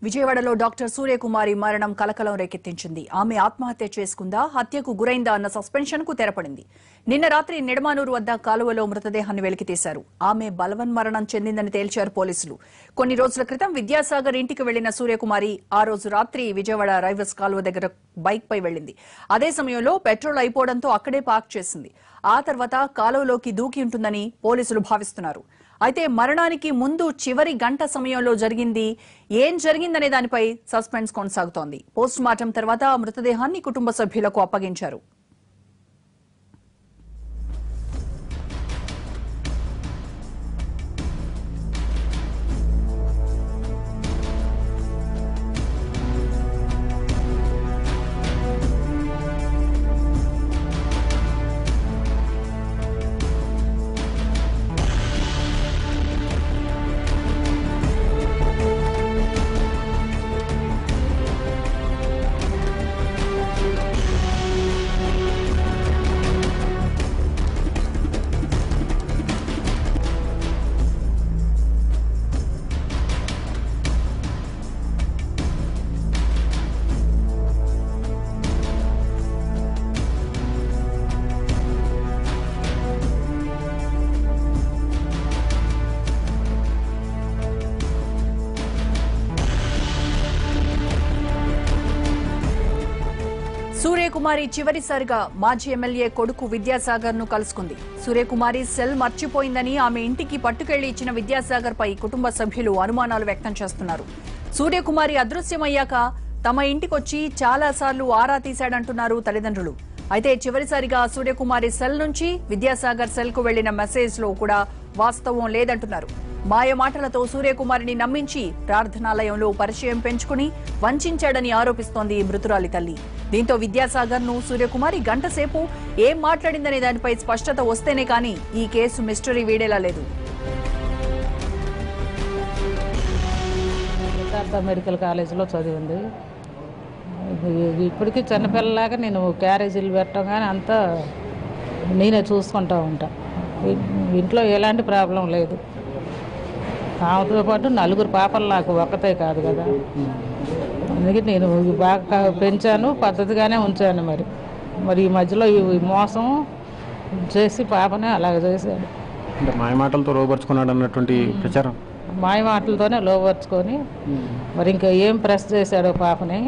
విజయవాడలో డాక్టర్ సూర్యకుమారి మరణం కలకలం రేకెత్తించింది. ఆమె ఆత్మహత్య చేసుకుందా, హత్యకు గురైందా అన్న సస్పెన్షన్ కు తెరపడింది. నిన్న రాత్రి నిడమానూరు వద్ద కాలువలో మృతదేహాన్ని వెలికితీశారు. ఆమె బలవన్మరణం చెందిందని తేల్చారు పోలీసులు. కొన్ని రోజుల క్రితం విద్యాసాగర్ ఇంటికి వెళ్లిన సూర్యకుమారి ఆ రోజు రాత్రి విజయవాడ రైల్వేస్ కాలువ దగ్గర బైక్ పై వెళ్లింది. అదే సమయంలో పెట్రోల్ అయిపోవడంతో అక్కడే పార్క్ చేసింది. ఆ తర్వాత కాలువలోకి దూకి ఉంటుందని పోలీసులు భావిస్తున్నారు. అయితే మరణానికి ముందు చివరి గంట సమయంలో ఏం జరిగిందనే దానిపై సస్పెన్స్ కొనసాగుతోంది. పోస్ట్ మార్టం తర్వాత మృతదేహాన్ని కుటుంబ సభ్యులకు అప్పగించారు. సూర్యకుమారి చివరిసారిగా మాజీ ఎమ్మెల్యే కొడుకు విద్యాసాగర్ ను కలుసుకుంది. సూర్యకుమారి సెల్ మర్చిపోయిందని ఆమె ఇంటికి పట్టుకెళ్లి ఇచ్చిన విద్యాసాగర్ పై కుటుంబ సభ్యులు అనుమానాలు వ్యక్తం చేస్తున్నారు. సూర్యకుమారి అదృశ్యమయ్యాక తమ ఇంటికొచ్చి చాలాసార్లు ఆరా తీశాడంటున్నారు తల్లిదండ్రులు. అయితే చివరిసారిగా సూర్యకుమారి సెల్ నుంచి విద్యాసాగర్ సెల్ కు వెళ్లిన మెసేజ్ లో కూడా వాస్తవం లేదంటున్నారు. మాయ మాటలతో సూర్యకుమారిని నమ్మించి ప్రార్థనాలయంలో పరిచయం పెంచుకుని వంచాడని ఆరోపిస్తోంది మృతురాలి తల్లి. దీంతో విద్యాసాగర్ ను సూర్యకుమారి గంట సేపు ఏం మాట్లాడిందనే దానిపై స్పష్టత వస్తేనే కానీ ఈ కేసు మిస్టరీ వీడేలా లేదు. మెడికల్ కాలేజీలో చదివింది. ఇప్పటికీ చిన్నపిల్లలాగా నేను క్యారేజీలు పెట్టడం కానీ అంతా నేనే చూసుకుంటూ ఉంటా. ఇంట్లో ఎలాంటి ప్రాబ్లం లేదు. ఆమెతో పాటు నలుగురు పాపలు నాకు ఒక్కతే కాదు కదా. అందుకే నేను బాగా పెంచాను, పద్ధతిగానే ఉంచాను. మరి ఈ మధ్యలో ఈ మోసం చేసి పాపనే అలాగ చేశాడు. మాయ మాటలతో లోపరుచుకున్నాడు అన్నటువంటి ప్రచారం. మాయ మాటలతోనే లోపరుచుకొని మరి ఇంకా ఏం ప్రెస్ చేశాడో పాపని.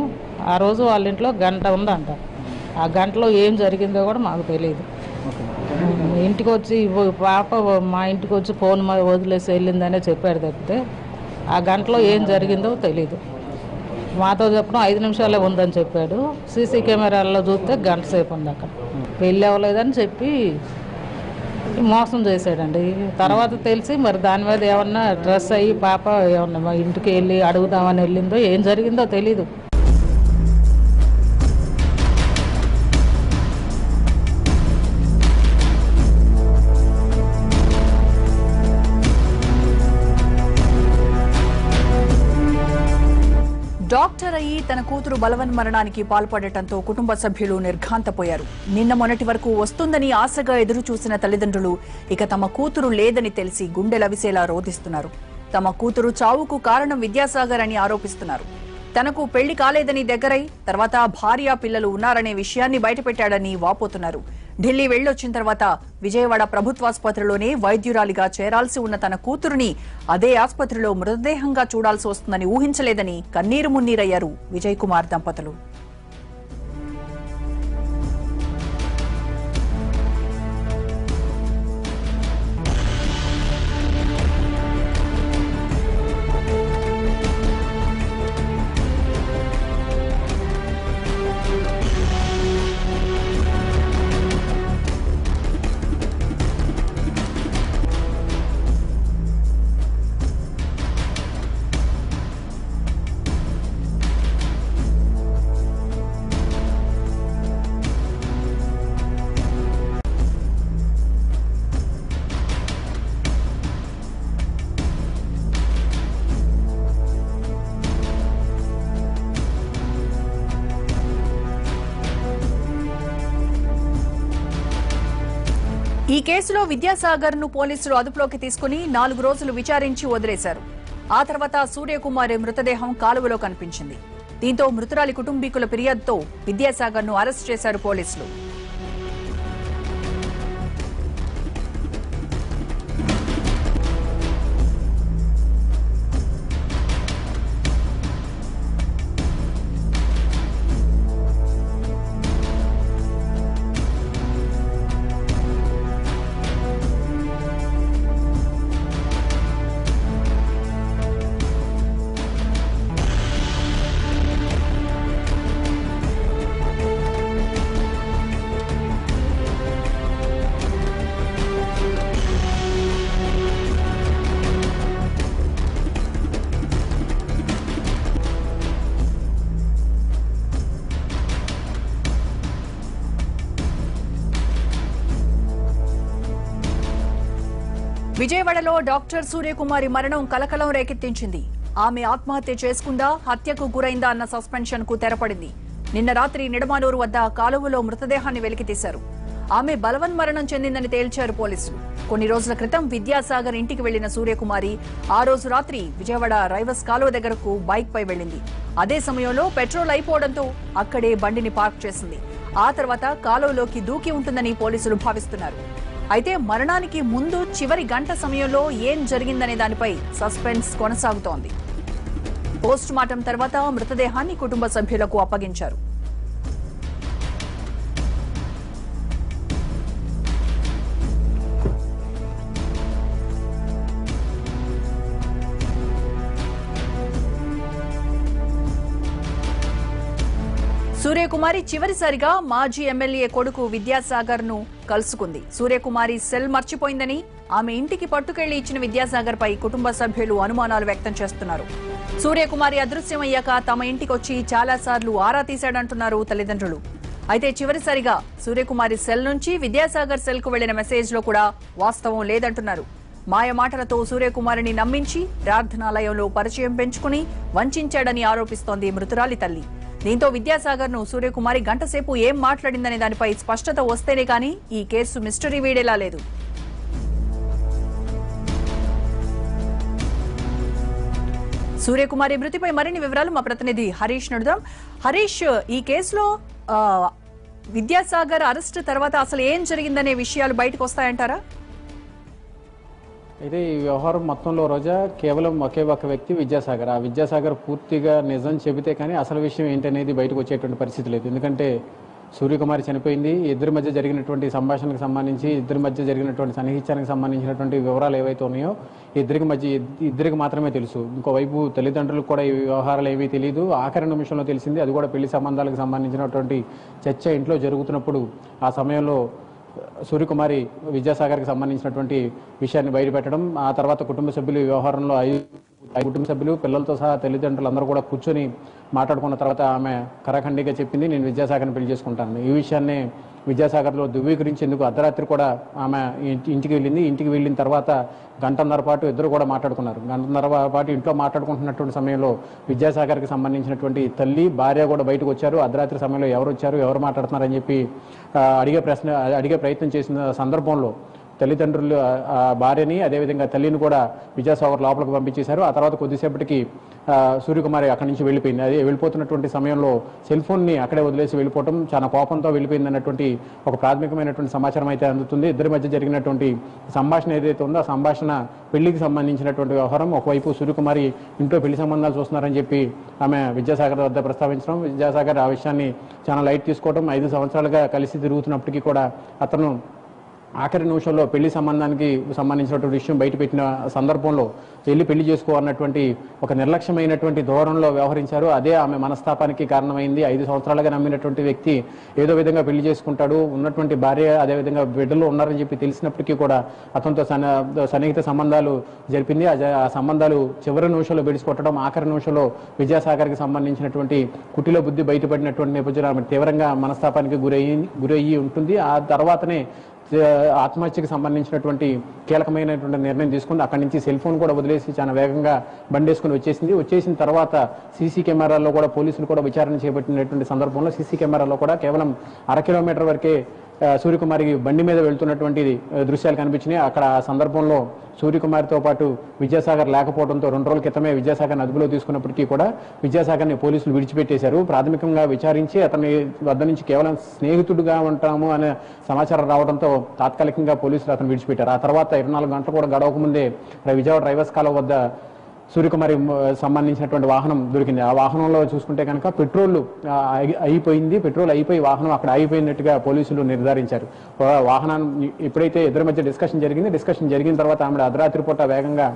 ఆ రోజు వాళ్ళ ఇంట్లో గంట ఉందంట. ఆ గంటలో ఏం జరిగిందో కూడా మాకు తెలియదు. ఇంటికి వచ్చి పాప మా ఇంటికి వచ్చి ఫోన్ వదిలేసి వెళ్ళిందనే చెప్పాడు తప్పితే ఆ గంటలో ఏం జరిగిందో తెలీదు. మాతో చెప్పడం 5 నిమిషాలే ఉందని చెప్పాడు. సీసీ కెమెరాల్లో చూస్తే గంట సేపు ఉంది అక్కడ. పెళ్ళి అవ్వలేదని చెప్పి మోసం చేశాడండి. తర్వాత తెలిసి మరి దాని మీద ఏమన్నా డ్రెస్ అయ్యి పాప ఏమన్నా మా ఇంటికి వెళ్ళి అడుగుదామని వెళ్ళిందో ఏం జరిగిందో తెలీదు. డాక్టర్ అయ్యి తన కూతురు బలవన్మరణానికి పాల్పడటంతో కుటుంబ సభ్యులు నిర్ఘాంతపోయారు. నిన్న మొన్నటి వరకు వస్తుందని ఆశగా ఎదురు చూసిన తల్లిదండ్రులు ఇక తమ కూతురు లేదని తెలిసి గుండెలవిసేలా రోధిస్తున్నారు. తమ కూతురు చావుకు కారణం విద్యాసాగర్ అని ఆరోపిస్తున్నారు. తనకు పెళ్లి కాలేదని దగ్గరై తర్వాత భార్య పిల్లలు ఉన్నారనే విషయాన్ని బయటపెట్టాడని వాపోతున్నారు. ఢిల్లీ వెళ్లొచ్చిన తర్వాత విజయవాడ ప్రభుత్వాసుపత్రిలోనే వైద్యురాలిగా చేరాల్సి ఉన్న తన కూతురుని అదే ఆసుపత్రిలో మృతదేహంగా చూడాల్సి వస్తుందని ఊహించలేదని కన్నీరు మున్నీరయ్యారు విజయ్ కుమార్ దంపతులు. ఈ కేసులో విద్యాసాగర్ ను పోలీసులు అదుపులోకి తీసుకుని 4 రోజులు విచారించి వదిలేశారు. ఆ తర్వాత సూర్యకుమారి మృతదేహం కాలువలో కనిపించింది. దీంతో మృతురాలి కుటుంబీకుల ఫిర్యాదుతో విద్యాసాగర్ను అరెస్ట్ చేశారు పోలీసులు. విజయవాడలో డాక్టర్ సూర్యకుమారి మరణం కలకలం రేకెత్తించింది. ఆమె ఆత్మహత్య చేసుకుందా, హత్యకు గురైందా అన్న సస్పెన్షన్ కు తెరపడింది. నిన్న రాత్రి నిడమానూరు వద్ద కాలువలో మృతదేహాన్ని వెలికితీశారు. ఆమె బలవన్మరణం చెందిందని తేల్చారు పోలీసులు. కొన్ని రోజుల క్రితం విద్యాసాగర్ ఇంటికి వెళ్లిన సూర్యకుమారి ఆ రోజు రాత్రి విజయవాడ రైవస్ కాలువ దగ్గరకు బైక్ పై వెళ్లింది. అదే సమయంలో పెట్రోల్ అయిపోవడంతో అక్కడే బండిని పార్క్ చేసింది. ఆ తర్వాత కాలువలోకి దూకి ఉంటుందని పోలీసులు భావిస్తున్నారు. అయితే మరణానికి ముందు చివరి గంట సమయంలో ఏం జరిగిందనే దానిపై సస్పెన్స్ కొనసాగుతోంది. పోస్ట్ మార్టం తర్వాత మృతదేహాన్ని కుటుంబ సభ్యులకు అప్పగించారు. సూర్యకుమారి చివరిసారిగా మాజీ ఎమ్మెల్యే కొడుకు విద్యాసాగర్ ను కలుసుకుంది. సూర్యకుమారి సెల్ మర్చిపోయిందని ఆమె ఇంటికి పట్టుకెళ్లి ఇచ్చిన విద్యాసాగర్ పై కుటుంబ సభ్యులు అనుమానాలు వ్యక్తం చేస్తున్నారు. సూర్యకుమారి అదృశ్యమయ్యాక తమ ఇంటికొచ్చి చాలాసార్లు ఆరా తీశాడంటున్నారు తల్లిదండ్రులు. అయితే చివరిసారిగా సూర్యకుమారి సెల్ నుంచి విద్యాసాగర్ సెల్ కు వెళ్లిన మెసేజ్ లో కూడా వాస్తవం లేదంటున్నారు. మాయ మాటలతో సూర్యకుమారిని నమ్మించి ప్రార్థనాలయంలో పరిచయం పెంచుకుని వంచాడని ఆరోపిస్తోంది మృతురాలి తల్లి. దీంతో విద్యాసాగర్ ను సూర్యకుమారి గంటసేపు ఏం మాట్లాడిందనే దానిపై స్పష్టత వస్తేనే కానీ ఈ కేసు మిస్టరీ వీడేలా లేదు. సూర్యకుమారి మృతిపై మరిన్ని వివరాలు మా ప్రతినిధి హరీష్ నడుదాం. హరీష్, ఈ కేసులో విద్యాసాగర్ అరెస్ట్ తర్వాత అసలు ఏం జరిగిందనే విషయాలు బయటకు వస్తాయంటారా? అయితే ఈ వ్యవహారం మొత్తంలో రోజా కేవలం ఒకే ఒక వ్యక్తి విద్యాసాగర్. ఆ విద్యాసాగర్ పూర్తిగా నిజం చెబితే కానీ అసలు విషయం ఏంటనేది బయటకు వచ్చేటువంటి పరిస్థితి లేదు. ఎందుకంటే సూర్యకుమారి చనిపోయింది, ఇద్దరి మధ్య జరిగినటువంటి సంభాషణకు సంబంధించి, ఇద్దరి మధ్య జరిగినటువంటి సన్నిహిత్యానికి సంబంధించినటువంటి వివరాలు ఏవైతే ఉన్నాయో ఇద్దరికి మాత్రమే తెలుసు. ఇంకోవైపు తల్లిదండ్రులకు కూడా ఈ వ్యవహారాలు ఏమీ తెలియదు. ఆఖరి నిమిషంలో తెలిసింది, అది కూడా పెళ్లి సంబంధాలకు సంబంధించినటువంటి చర్చ ఇంట్లో జరుగుతున్నప్పుడు ఆ సమయంలో సూర్యకుమారి విద్యాసాగర్కి సంబంధించినటువంటి విషయాన్ని బయటపెట్టడం, ఆ తర్వాత కుటుంబ సభ్యులు ఈ వ్యవహారంలో కుటుంబ సభ్యులు పిల్లలతో సహా తల్లిదండ్రులు అందరూ కూడా కూర్చొని మాట్లాడుకున్న తర్వాత ఆమె కరాఖండిగా చెప్పింది, నేను విద్యాసాగర్ని పెళ్లి చేసుకుంటాను. ఈ విషయాన్ని విద్యాసాగర్లో ధృవీకరించేందుకు అర్ధరాత్రి కూడా ఆమె ఇంటికి వెళ్ళింది. ఇంటికి వెళ్ళిన తర్వాత గంటన్నర పాటు ఇద్దరు కూడా మాట్లాడుకున్నారు. గంటన్నర పాటు ఇంట్లో మాట్లాడుకుంటున్నటువంటి సమయంలో విద్యాసాగర్కి సంబంధించినటువంటి తల్లి, భార్య కూడా బయటకు వచ్చారు. అర్ధరాత్రి సమయంలో ఎవరు వచ్చారు, ఎవరు మాట్లాడుతున్నారని చెప్పి అడిగే ప్రయత్నం చేసిన సందర్భంలో తల్లిదండ్రులు భార్యని అదేవిధంగా తల్లిని కూడా విద్యాసాగర్ లోపలికి పంపించేశారు. ఆ తర్వాత కొద్దిసేపటికి సూర్యకుమారి అక్కడి నుంచి వెళ్ళిపోయింది. అదే వెళ్ళిపోతున్నటువంటి సమయంలో సెల్ ఫోన్ని అక్కడే వదిలేసి వెళ్ళిపోవడం, చాలా కోపంతో వెళ్ళిపోయింది అన్నటువంటి ఒక ప్రాథమికమైనటువంటి సమాచారం అయితే అందుతుంది. ఇద్దరి మధ్య జరిగినటువంటి సంభాషణ ఏదైతే ఉందో ఆ సంభాషణ పెళ్లికి సంబంధించినటువంటి వ్యవహారం. ఒకవైపు సూర్యకుమారి ఇంట్లో పెళ్లి సంబంధాలు చూస్తున్నారని చెప్పి ఆమె విద్యాసాగర్ వద్ద ప్రస్తావించడం, విద్యాసాగర్ ఆ విషయాన్ని చాలా లైట్ తీసుకోవడం, 5 సంవత్సరాలుగా కలిసి తిరుగుతున్నప్పటికీ కూడా అతను ఆఖరి నిమిషంలో పెళ్లి సంబంధానికి సంబంధించినటువంటి విషయం బయటపెట్టిన సందర్భంలో పెళ్లి చేసుకోవాలన్నటువంటి ఒక నిర్లక్ష్యమైనటువంటి ధోరణిలో వ్యవహరించారు. అదే ఆమె మనస్తాపానికి కారణమైంది. 5 సంవత్సరాలుగా నమ్మినటువంటి వ్యక్తి ఏదో విధంగా పెళ్లి చేసుకుంటాడు, ఉన్నటువంటి భార్య అదేవిధంగా బిడ్డలు ఉన్నారని చెప్పి తెలిసినప్పటికీ కూడా అతనితో సన్నిహిత సంబంధాలు జరిపింది. ఆ సంబంధాలు చివరి నిమిషంలో బెడిసికొట్టడం, ఆఖరి నిమిషంలో విద్యాసాగర్కి సంబంధించినటువంటి కుటిలో బుద్ధి బయటపడినటువంటి నేపథ్యంలో ఆమె తీవ్రంగా మనస్తాపానికి గురయ్యి ఉంటుంది. ఆ తర్వాతనే ఆత్మహత్యకు సంబంధించినటువంటి కీలకమైనటువంటి నిర్ణయం తీసుకుంది. అక్కడి నుంచి సెల్ ఫోన్ కూడా వదిలేసి చాలా వేగంగా బండేసుకుని వచ్చేసిన తర్వాత సీసీ కెమెరాల్లో కూడా పోలీసులు కూడా విచారణ చేపట్టినటువంటి సందర్భంలో సీసీ కెమెరాలో కూడా కేవలం 1/2 కిలోమీటర్ వరకే సూర్యకుమారికి బండి మీద వెళ్తున్నటువంటి దృశ్యాలు కనిపించినాయి. అక్కడ ఆ సందర్భంలో సూర్యకుమారితో పాటు విద్యాసాగర్ లేకపోవడంతో 2 రోజుల క్రితమే విద్యాసాగర్ని అదుపులో తీసుకున్నప్పటికీ కూడా విద్యాసాగర్ని పోలీసులు విడిచిపెట్టేశారు. ప్రాథమికంగా విచారించి అతని వద్ద నుంచి కేవలం స్నేహితుడిగా ఉంటాము అనే సమాచారం రావడంతో తాత్కాలికంగా పోలీసులు అతను విడిచిపెట్టారు. ఆ తర్వాత 24 గంటలు కూడా గడవకముందే విజయవాడ రైల్వేస్ కాలువ వద్ద సూర్యకుమారి సంబంధించినటువంటి వాహనం దొరికింది. ఆ వాహనంలో చూసుకుంటే కనుక పెట్రోల్ అయిపోయింది. పెట్రోల్ అయిపోయి వాహనం అక్కడ ఆగిపోయినట్టుగా పోలీసులు నిర్ధారించారు. వాహనాన్ని ఎప్పుడైతే ఇద్దరి మధ్య డిస్కషన్ జరిగిన తర్వాత ఆమె అర్ధరాత్రి పూట వేగంగా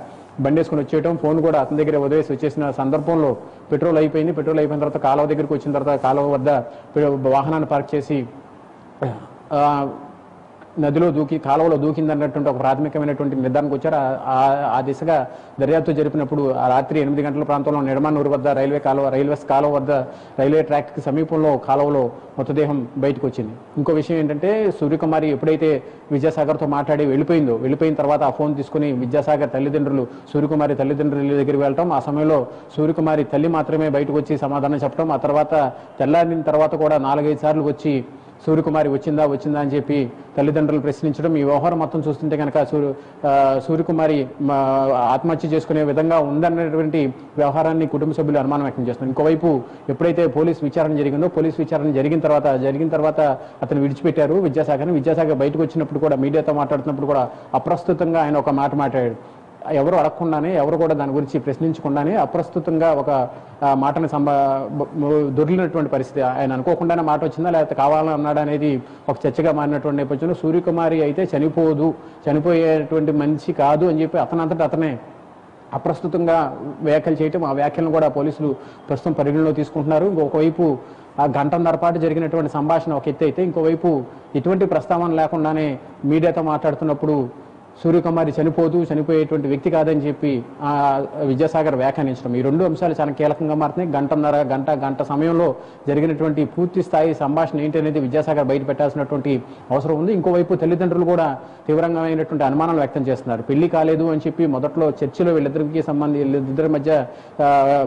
బండేసుకుని వచ్చేయటం, ఫోన్ కూడా అతని దగ్గర వదిలేసి వచ్చేసిన సందర్భంలో పెట్రోల్ అయిపోయింది. పెట్రోల్ అయిపోయిన తర్వాత కాలువ దగ్గరికి వచ్చిన తర్వాత కాలువ వద్ద వాహనాన్ని పార్క్ చేసి నదిలో కాలువలో దూకిందన్నటువంటి ఒక ప్రాథమికమైనటువంటి నిర్ధారణకు వచ్చారు. ఆ దిశగా దర్యాప్తు జరిపినప్పుడు ఆ రాత్రి 8 గంటల ప్రాంతంలో నిడమానూరు వద్ద రైల్వేస్ కాలువ వద్ద రైల్వే ట్రాక్ కి సమీపంలో కాలువలో మృతదేహం బయటకు వచ్చింది. ఇంకో విషయం ఏంటంటే సూర్యకుమారి ఎప్పుడైతే విద్యాసాగర్తో మాట్లాడి వెళ్ళిపోయిన తర్వాత ఆ ఫోన్ తీసుకుని విద్యాసాగర్ తల్లిదండ్రులు సూర్యకుమారి తల్లిదండ్రుల దగ్గరికి వెళ్ళటం, ఆ సమయంలో సూర్యకుమారి తల్లి మాత్రమే బయటకు వచ్చి సమాధానం చెప్పడం, ఆ తర్వాత తెల్లారిన తర్వాత కూడా 4-5 సార్లు వచ్చి సూర్యకుమారి వచ్చిందా అని చెప్పి తల్లిదండ్రులు ప్రశ్నించడం, ఈ వ్యవహారం మొత్తం చూస్తుంటే కనుక సూర్యకుమారి ఆత్మహత్య చేసుకునే విధంగా ఉందన్నటువంటి వ్యవహారాన్ని కుటుంబ సభ్యులు అనుమానం వ్యక్తం చేస్తున్నారు. ఇంకోవైపు ఎప్పుడైతే పోలీస్ విచారణ జరిగిన తర్వాత అతను విడిచిపెట్టారు విద్యాసాగర్ బయటకు వచ్చినప్పుడు కూడా మీడియాతో మాట్లాడుతున్నప్పుడు కూడా అప్రస్తుతంగా ఆయన ఒక మాట మాట్లాడాడు. ఎవరు అడగకుండానే, ఎవరు కూడా దాని గురించి ప్రశ్నించకుండానే అప్రస్తుతంగా ఒక మాటని దొరికినటువంటి పరిస్థితి. ఆయన అనుకోకుండానే మాట వచ్చిందా లేకపోతే కావాలని అన్నాడా అనేది ఒక చర్చగా మారినటువంటి నేపథ్యంలో సూర్యకుమారి అయితే చనిపోయేటువంటి మనిషి కాదు అని చెప్పి అతనంతటా అతనే అప్రస్తుతంగా వ్యాఖ్యలు చేయటం, ఆ వ్యాఖ్యలను కూడా పోలీసులు ప్రస్తుతం పరిగణలో తీసుకుంటున్నారు. ఇంకొకవైపు ఆ గంటన్నర పాటు జరిగినటువంటి సంభాషణ ఒక ఎత్తు అయితే, ఇంకోవైపు ఎటువంటి ప్రస్తావన లేకుండానే మీడియాతో మాట్లాడుతున్నప్పుడు సూర్యకుమారి చనిపోయేటువంటి వ్యక్తి కాదని చెప్పి విద్యాసాగర్ వ్యాఖ్యానించడం, ఈ 2 అంశాలు చాలా కీలకంగా మారుతున్నాయి. గంట సమయంలో జరిగినటువంటి పూర్తి స్థాయి సంభాషణ ఏంటి అనేది విద్యాసాగర్ బయట పెట్టాల్సినటువంటి అవసరం ఉంది. ఇంకోవైపు తల్లిదండ్రులు కూడా తీవ్రంగామైనటువంటి అనుమానాలు వ్యక్తం చేస్తున్నారు. పెళ్లి కాలేదు అని చెప్పి మొదట్లో చర్చలో వీళ్ళిద్దరి మధ్య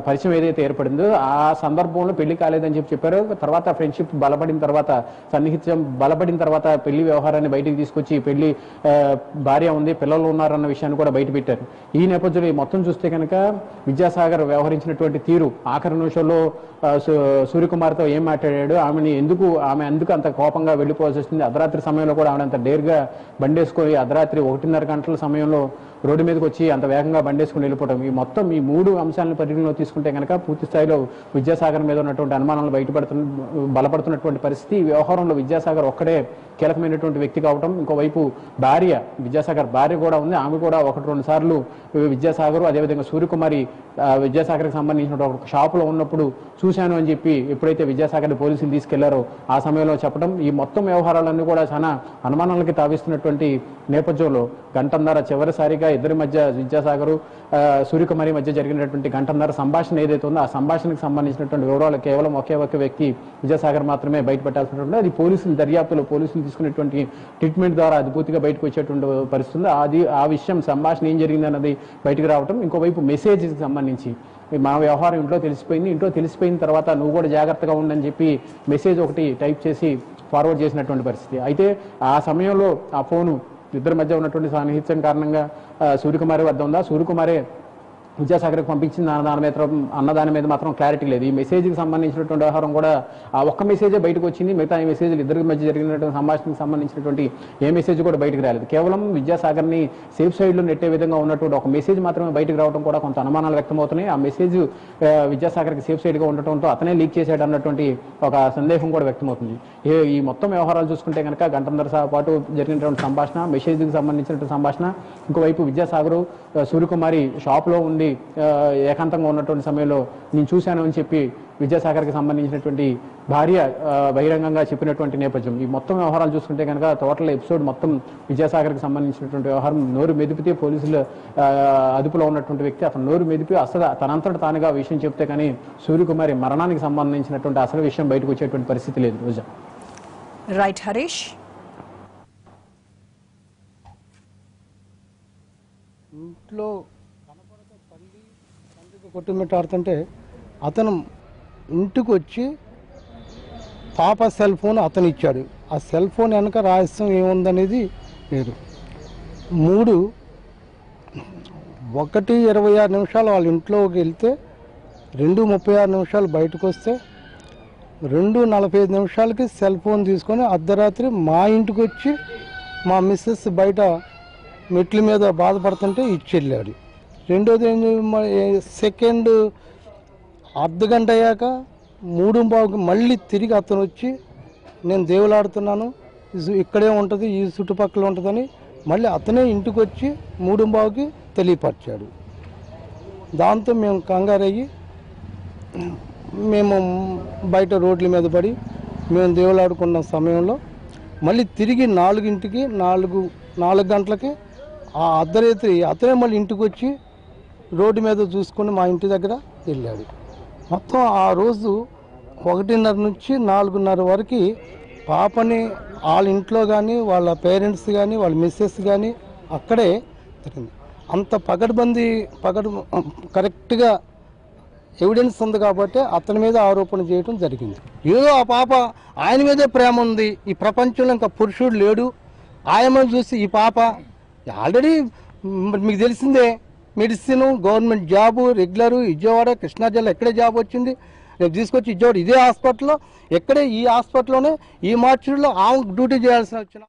పరిచయం ఏదైతే ఏర్పడిందో ఆ సందర్భంలో పెళ్లి కాలేదని చెప్పారు. తర్వాత ఫ్రెండ్షిప్ బలపడిన తర్వాత, సన్నిహిత్యం బలపడిన తర్వాత పెళ్లి వ్యవహారాన్ని బయటికి తీసుకొచ్చి పెళ్లి భార్య ఉంది, పిల్లలు ఉన్నారన్న విషయాన్ని కూడా బయట పెట్టారు. ఈ నేపథ్యంలో మొత్తం చూస్తే కనుక విద్యాసాగర్ వ్యవహరించినటువంటి తీరు, ఆఖరి నిమిషంలో సూర్యకుమార్తో ఏం మాట్లాడాడు, ఆమె ఎందుకు అంత కోపంగా వెళ్ళిపోవాల్సి వస్తుంది, అర్ధరాత్రి సమయంలో కూడా ఆమె అంత డేర్గా బండేసుకొని అర్ధరాత్రి 1:30 గంటల సమయంలో రోడ్డు మీదకి వచ్చి అంత వేగంగా బండేసుకుని వెళ్ళిపోవడం, ఈ 3 అంశాలను పరిగణలో తీసుకుంటే కనుక పూర్తి స్థాయిలో విద్యాసాగర్ మీద ఉన్నటువంటి అనుమానాలు బలపడుతున్నటువంటి పరిస్థితి. ఈ వ్యవహారంలో విద్యాసాగర్ ఒక్కడే కీలకమైనటువంటి వ్యక్తి కావటం, ఇంకోవైపు విద్యాసాగర్ భార్య కూడా ఉంది, ఆమె కూడా 1-2 సార్లు విద్యాసాగర్ అదేవిధంగా సూర్యకుమారి విద్యాసాగర్కి సంబంధించిన ఒక షాపులో ఉన్నప్పుడు చూశాను అని చెప్పి ఎప్పుడైతే విద్యాసాగర్ని పోలీసులు తీసుకెళ్లారో ఆ సమయంలో చెప్పడం, ఈ మొత్తం వ్యవహారాలన్నీ కూడా చాలా అనుమానాలకి తావిస్తున్నటువంటి నేపథ్యంలో గంటన్నర చివరిసారిగా ఇద్దరి మధ్య విద్యాసాగర్ సూర్యకుమారి మధ్య జరిగినటువంటి గంటన్నర సంభాషణ ఏదైతే ఉందో ఆ సంభాషణకు సంబంధించినటువంటి వివరాలు కేవలం ఒకే వ్యక్తి విద్యాసాగర్ మాత్రమే బయటపెట్టాల్సినటువంటి, అది పోలీసులు తీసుకునేటువంటి ట్రీట్మెంట్ ద్వారా అది పూర్తిగా బయటకు వచ్చేటువంటి పరిస్థితుంది. ఆ విషయం సంభాషణ ఏం జరిగింది అన్నది బయటకు రావటం. ఇంకోవైపు మెసేజ్కి సంబంధించి మా వ్యవహారం ఇంట్లో తెలిసిపోయిన తర్వాత నువ్వు కూడా జాగ్రత్తగా ఉండని చెప్పి మెసేజ్ ఒకటి టైప్ చేసి ఫార్వర్డ్ చేసినటువంటి పరిస్థితి. అయితే ఆ సమయంలో ఆ ఫోను ఇద్దరి మధ్య ఉన్నటువంటి సాన్నిహిత్యం కారణంగా సూర్యకుమారి వద్ద ఉందా, సూర్యకుమారే విద్యాసాగర్కి పంపించింది అన్నదాని మీద మాత్రం క్లారిటీ లేదు. ఈ మెసేజ్కి సంబంధించినటువంటి వ్యవహారం కూడా ఆ ఒక్క మెసేజే బయటకు వచ్చింది, మిగతా ఈ మెసేజ్లు ఇద్దరి మధ్య జరిగినటువంటి సంభాషణకు సంబంధించినటువంటి ఏ మెసేజ్ కూడా బయటకు రాలేదు. కేవలం విద్యాసాగర్ని సేఫ్ సైడ్లో నెట్టే విధంగా ఉన్నటువంటి ఒక మెసేజ్ మాత్రమే బయటకు రావడం కూడా కొంత అనుమానాలు వ్యక్తమవుతున్నాయి. ఆ మెసేజ్ విద్యాసాగర్కి సేఫ్ సైడ్గా ఉండటంతో అతనే లీక్ చేశాడు అన్నటువంటి ఒక సందేహం కూడా వ్యక్తమవుతుంది. ఈ మొత్తం వ్యవహారాలు చూసుకుంటే కనుక గంటన్నర పాటు జరిగినటువంటి సంభాషణ, మెసేజ్కి సంబంధించినటువంటి సంభాషణ, ఇంకోవైపు విద్యాసాగర్ సూర్యకుమారి షాప్లో ఉండి ఏకాంతంగా ఉన్నటువంటి సమయంలో నేను చూశాను అని చెప్పి విద్యాసాగర్కి సంబంధించినటువంటి భార్య బహిరంగంగా చెప్పినటువంటి నేపథ్యం, ఈ మొత్తం వ్యవహారాలు చూసుకుంటే కనుక టోటల్ ఎపిసోడ్ మొత్తం విద్యాసాగర్కి సంబంధించినటువంటి వ్యవహారం. నోరు మెదిపితే పోలీసులు అదుపులో ఉన్నటువంటి వ్యక్తి అతను నోరు మెదిపి అసలు తనంతట తానుగా విషయం చెప్తే కానీ సూర్యకుమారి మరణానికి సంబంధించినటువంటి అసలు విషయం బయటకు వచ్చేటువంటి పరిస్థితి లేదు. రోజా రైట్ హరీష్. ఇంట్లో తండ్రికి కొట్టుమిట్టాడుతుంటే అతను ఇంటికి వచ్చి పాప సెల్ ఫోన్ అతను ఇచ్చాడు. ఆ సెల్ ఫోన్ వెనక రహస్యం ఏముందనేది వేరు. 3 1:26 వాళ్ళ ఇంట్లోకి వెళ్తే 2:36 బయటకు వస్తే 2:45 సెల్ ఫోన్ తీసుకొని అర్ధరాత్రి మా ఇంటికి వచ్చి మా మిస్సెస్ బయట మెట్ల మీద బాధపడుతుంటే ఇచ్చెళ్ళాడు. రెండోది సెకండ్ అర్ధగంట అయ్యాక 3:15 మళ్ళీ తిరిగి అతను వచ్చి నేను దేవులాడుతున్నాను, ఇక్కడే ఉంటుంది, ఈ చుట్టుపక్కల ఉంటుందని మళ్ళీ అతనే ఇంటికి వచ్చి 3:15 తెలియపరిచాడు. దాంతో మేము కంగారయ్యి మేము బయట రోడ్ల మీద పడి మేము దేవులాడుకున్న సమయంలో మళ్ళీ తిరిగి 4 గంటలకి ఆ అర్ధరాత్రి అతనే మళ్ళీ ఇంటికి వచ్చి రోడ్డు మీద చూసుకొని మా ఇంటి దగ్గర వెళ్ళాడు. మొత్తం ఆ రోజు 1:30 నుంచి 4:30 వరకు పాపని వాళ్ళ ఇంట్లో కానీ వాళ్ళ పేరెంట్స్ కానీ వాళ్ళ మిస్సెస్ కానీ అక్కడే జరిగింది. అంత కరెక్ట్గా ఎవిడెన్స్ ఉంది కాబట్టి అతని మీద ఆరోపణ చేయడం జరిగింది. ఏదో ఆ పాప ఆయన మీదే ప్రేమ ఉంది, ఈ ప్రపంచంలో ఇంకా పురుషుడు లేడు, ఆయమని చూసి ఈ పాప ఆల్రెడీ మీకు తెలిసిందే medicine, government job, regular, Vijayawada Krishna జిల్లా ఎక్కడే జాబ్ వచ్చింది, రేపు తీసుకొచ్చి విజయవాడ ఇదే హాస్పిటల్లో, ఎక్కడే ఈ హాస్పిటల్లోనే ఈ మార్చిలో ఆమె డ్యూటీ చేయాల్సిన వచ్చిన